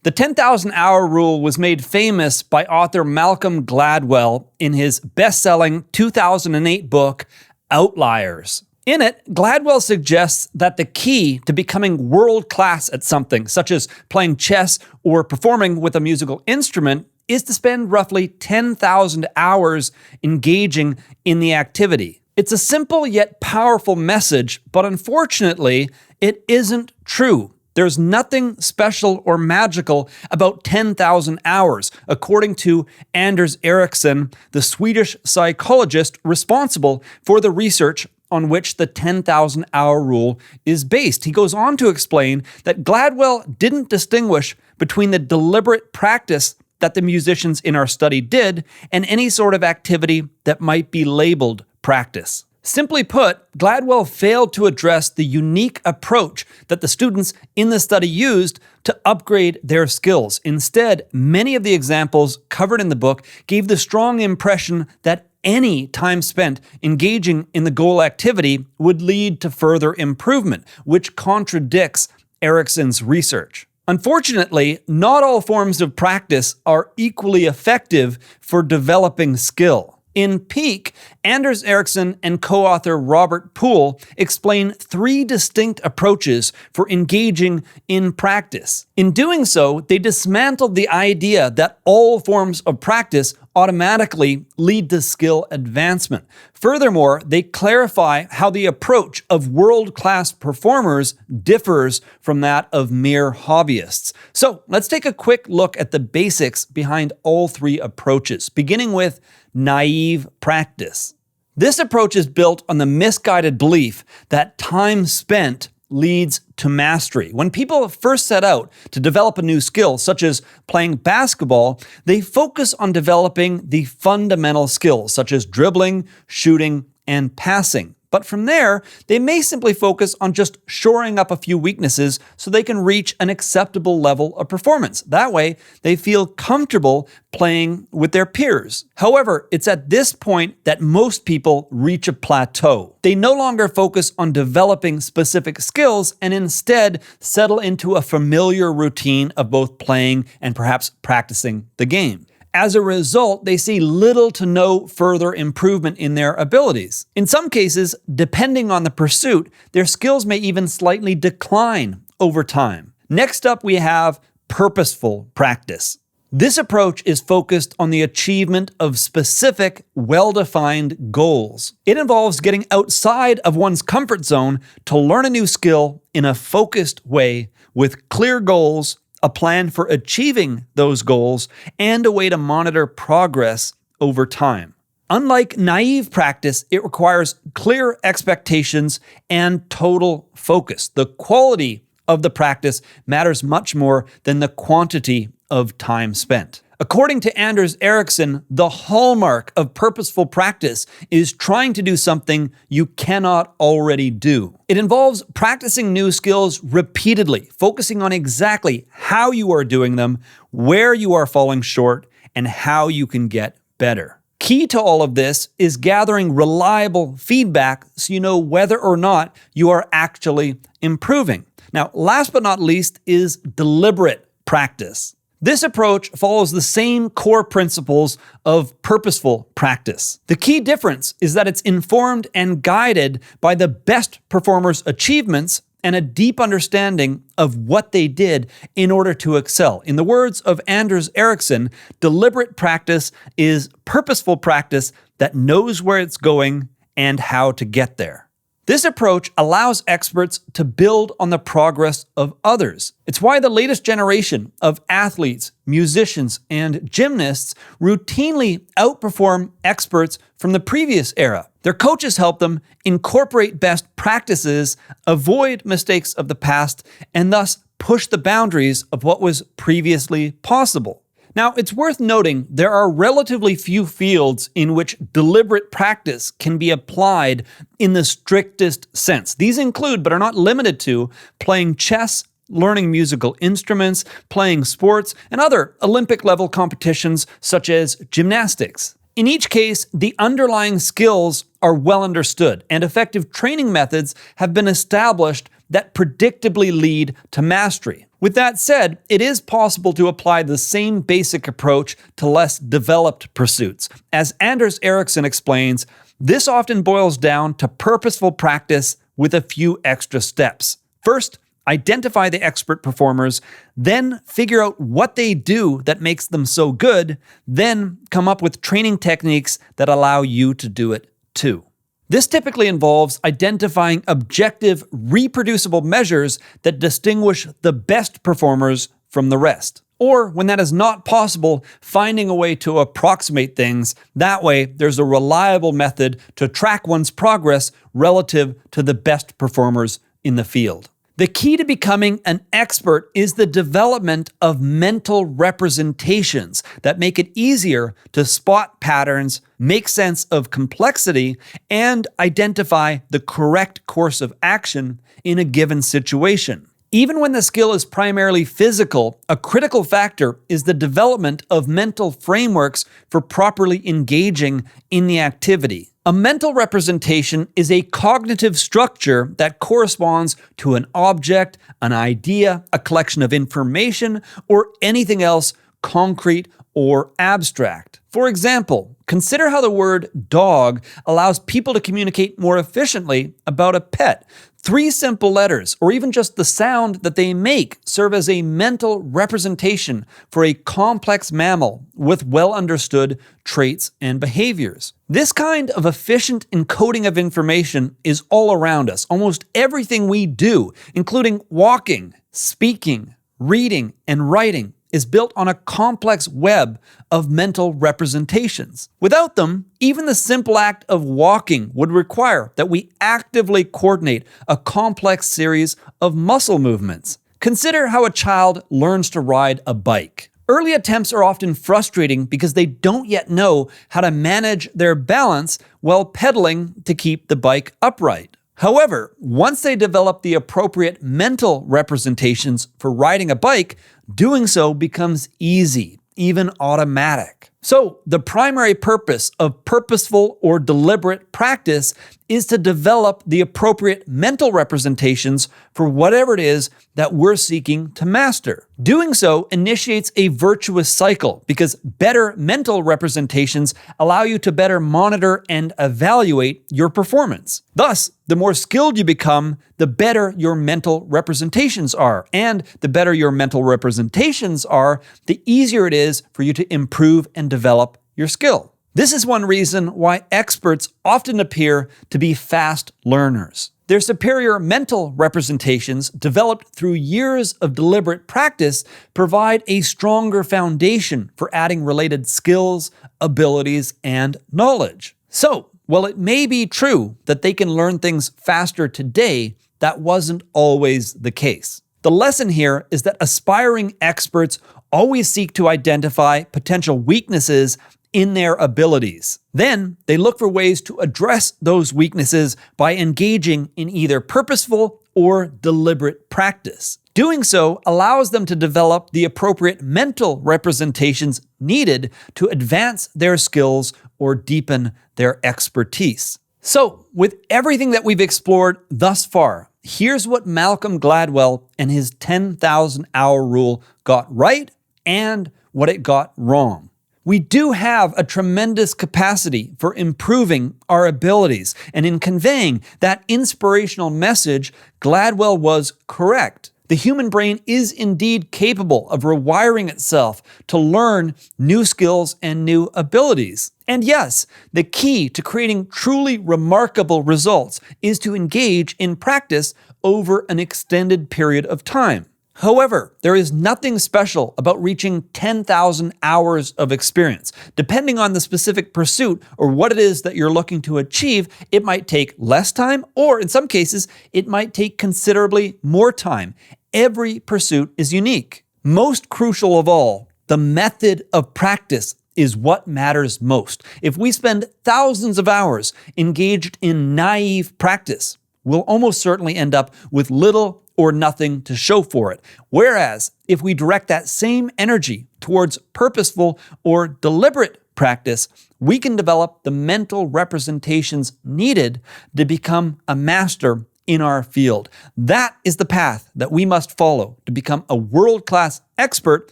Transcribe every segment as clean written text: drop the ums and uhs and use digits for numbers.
The 10,000 hour rule was made famous by author Malcolm Gladwell in his best-selling 2008 book, Outliers. In it, Gladwell suggests that the key to becoming world-class at something, such as playing chess or performing with a musical instrument, is to spend roughly 10,000 hours engaging in the activity. It's a simple yet powerful message, but unfortunately, it isn't true. There's nothing special or magical about 10,000 hours, according to Anders Ericsson, the Swedish psychologist responsible for the research on which the 10,000 hour rule is based. He goes on to explain that Gladwell didn't distinguish between the deliberate practice that the musicians in our study did and any sort of activity that might be labeled practice. Simply put, Gladwell failed to address the unique approach that the students in the study used to upgrade their skills. Instead, many of the examples covered in the book gave the strong impression that any time spent engaging in the goal activity would lead to further improvement, which contradicts Ericsson's research. Unfortunately, not all forms of practice are equally effective for developing skill. In Peak, Anders Ericsson and co-author Robert Poole explain 3 distinct approaches for engaging in practice. In doing so, they dismantled the idea that all forms of practice automatically lead to skill advancement. Furthermore, they clarify how the approach of world-class performers differs from that of mere hobbyists. So let's take a quick look at the basics behind all 3 approaches, beginning with naive practice. This approach is built on the misguided belief that time spent leads to mastery. When people first set out to develop a new skill, such as playing basketball, they focus on developing the fundamental skills, such as dribbling, shooting, and passing. But from there, they may simply focus on just shoring up a few weaknesses so they can reach an acceptable level of performance. That way, they feel comfortable playing with their peers. However, it's at this point that most people reach a plateau. They no longer focus on developing specific skills and instead settle into a familiar routine of both playing and perhaps practicing the game. As a result, they see little to no further improvement in their abilities. In some cases, depending on the pursuit, their skills may even slightly decline over time. Next up, we have purposeful practice. This approach is focused on the achievement of specific, well-defined goals. It involves getting outside of one's comfort zone to learn a new skill in a focused way with clear goals, a plan for achieving those goals, and a way to monitor progress over time. Unlike naive practice, it requires clear expectations and total focus. The quality of the practice matters much more than the quantity of time spent. According to Anders Ericsson, the hallmark of purposeful practice is trying to do something you cannot already do. It involves practicing new skills repeatedly, focusing on exactly how you are doing them, where you are falling short, and how you can get better. Key to all of this is gathering reliable feedback so you know whether or not you are actually improving. Now, last but not least is deliberate practice. This approach follows the same core principles of purposeful practice. The key difference is that it's informed and guided by the best performers' achievements and a deep understanding of what they did in order to excel. In the words of Anders Ericsson, deliberate practice is purposeful practice that knows where it's going and how to get there. This approach allows experts to build on the progress of others. It's why the latest generation of athletes, musicians, and gymnasts routinely outperform experts from the previous era. Their coaches help them incorporate best practices, avoid mistakes of the past, and thus push the boundaries of what was previously possible. Now, it's worth noting there are relatively few fields in which deliberate practice can be applied in the strictest sense. These include, but are not limited to, playing chess, learning musical instruments, playing sports, and other Olympic-level competitions such as gymnastics. In each case, the underlying skills are well understood, and effective training methods have been established that predictably lead to mastery. With that said, it is possible to apply the same basic approach to less developed pursuits. As Anders Ericsson explains, this often boils down to purposeful practice with a few extra steps. First, identify the expert performers, then figure out what they do that makes them so good, then come up with training techniques that allow you to do it too. This typically involves identifying objective, reproducible measures that distinguish the best performers from the rest. Or, when that is not possible, finding a way to approximate things. That way, there's a reliable method to track one's progress relative to the best performers in the field. The key to becoming an expert is the development of mental representations that make it easier to spot patterns, make sense of complexity, and identify the correct course of action in a given situation. Even when the skill is primarily physical, a critical factor is the development of mental frameworks for properly engaging in the activity. A mental representation is a cognitive structure that corresponds to an object, an idea, a collection of information, or anything else concrete or abstract. For example, consider how the word dog allows people to communicate more efficiently about a pet. 3 simple letters, or even just the sound that they make, serve as a mental representation for a complex mammal with well-understood traits and behaviors. This kind of efficient encoding of information is all around us. Almost everything we do, including walking, speaking, reading, and writing, is built on a complex web of mental representations. Without them, even the simple act of walking would require that we actively coordinate a complex series of muscle movements. Consider how a child learns to ride a bike. Early attempts are often frustrating because they don't yet know how to manage their balance while pedaling to keep the bike upright. However, once they develop the appropriate mental representations for riding a bike, doing so becomes easy, even automatic. So, the primary purpose of purposeful or deliberate practice is to develop the appropriate mental representations for whatever it is that we're seeking to master. Doing so initiates a virtuous cycle because better mental representations allow you to better monitor and evaluate your performance. Thus, the more skilled you become, the better your mental representations are. And the better your mental representations are, the easier it is for you to improve and develop your skill. This is one reason why experts often appear to be fast learners. Their superior mental representations, developed through years of deliberate practice, provide a stronger foundation for adding related skills, abilities, and knowledge. So, while it may be true that they can learn things faster today, that wasn't always the case. The lesson here is that aspiring experts always seek to identify potential weaknesses in their abilities. Then, they look for ways to address those weaknesses by engaging in either purposeful or deliberate practice. Doing so allows them to develop the appropriate mental representations needed to advance their skills or deepen their expertise. So, with everything that we've explored thus far, here's what Malcolm Gladwell and his 10,000-hour rule got right and what it got wrong. We do have a tremendous capacity for improving our abilities, and in conveying that inspirational message, Gladwell was correct. The human brain is indeed capable of rewiring itself to learn new skills and new abilities. And yes, the key to creating truly remarkable results is to engage in practice over an extended period of time. However, there is nothing special about reaching 10,000 hours of experience. Depending on the specific pursuit or what it is that you're looking to achieve, it might take less time, or in some cases, it might take considerably more time. Every pursuit is unique. Most crucial of all, the method of practice is what matters most. If we spend thousands of hours engaged in naive practice, we'll almost certainly end up with little or nothing to show for it. Whereas, if we direct that same energy towards purposeful or deliberate practice, we can develop the mental representations needed to become a master in our field. That is the path that we must follow to become a world-class expert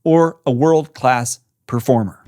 or a world-class performer.